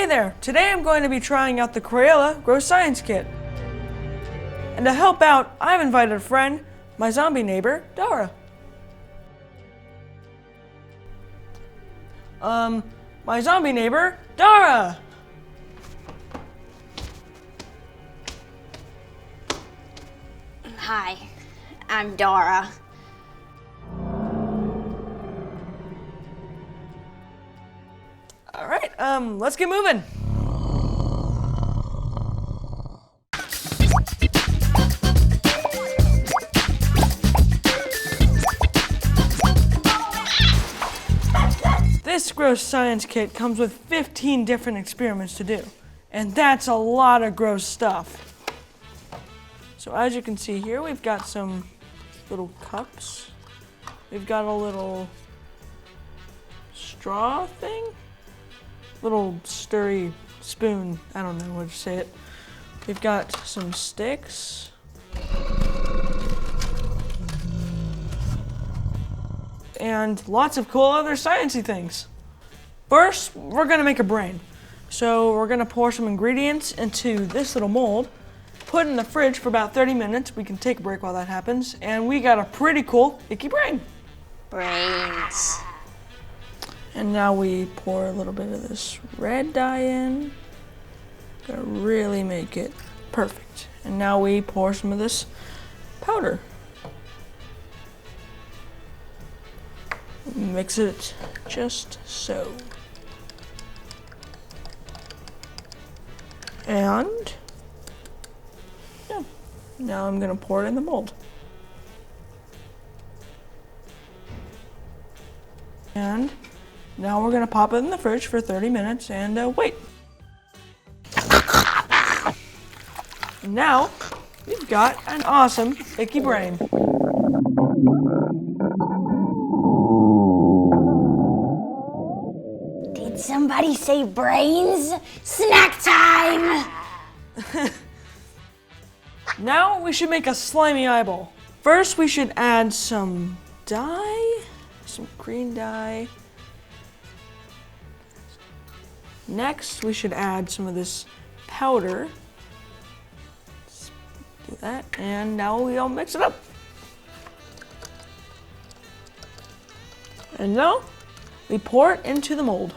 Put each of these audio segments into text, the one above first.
there! Today I'm going to be trying out the Crayola Grow Science Kit. And to help out, I've invited a friend, my zombie neighbor, Dara. My zombie neighbor, Dara! Hi, I'm Dara. All right, let's get moving. This gross science kit comes with 15 different experiments to do, and that's a lot of gross stuff. So as you can see here, we've got some little cups. We've got a little straw thing, little stirry spoon, I don't know what to say it. We've got some sticks. And lots of cool other sciencey things. First, we're gonna make a brain. So we're gonna pour some ingredients into this little mold, put it in the fridge for about 30 minutes. We can take a break while that happens. And we got a pretty cool icky brain. Brains. And now we pour a little bit of this red dye in. Gonna really make it perfect. And now we pour some of this powder. Mix it just so. And yeah, now I'm gonna pour it in the mold. And now we're gonna pop it in the fridge for 30 minutes and wait. And now we've got an awesome icky brain. Did somebody say brains? Snack time! Now we should make a slimy eyeball. First we should add some dye, some green dye. Next we should add some of this powder. Let's do that, and now we'll mix it up. And now we pour it into the mold.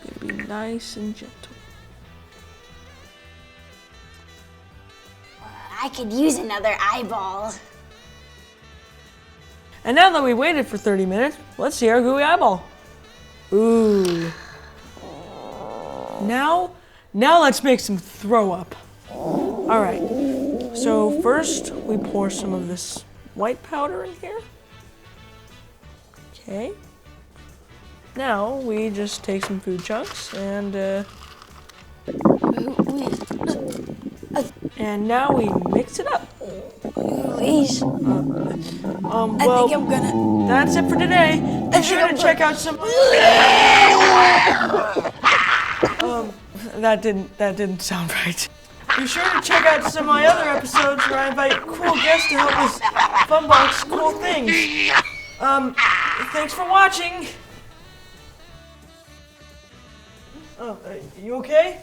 Gotta be nice and gentle. I could use another eyeball. And now that we waited for 30 minutes, let's see our gooey eyeball. Ooh. Now let's make some throw up. All right, so first we pour some of this white powder in here. Okay. Now we just take some food chunks and now we mix it up. Please. Well, I think I'm gonna. That's it for today. Be sure to check out some. That didn't sound right. Be sure to check out some of my other episodes where I invite cool guests to help us funbox cool things. Thanks for watching. Oh, you okay?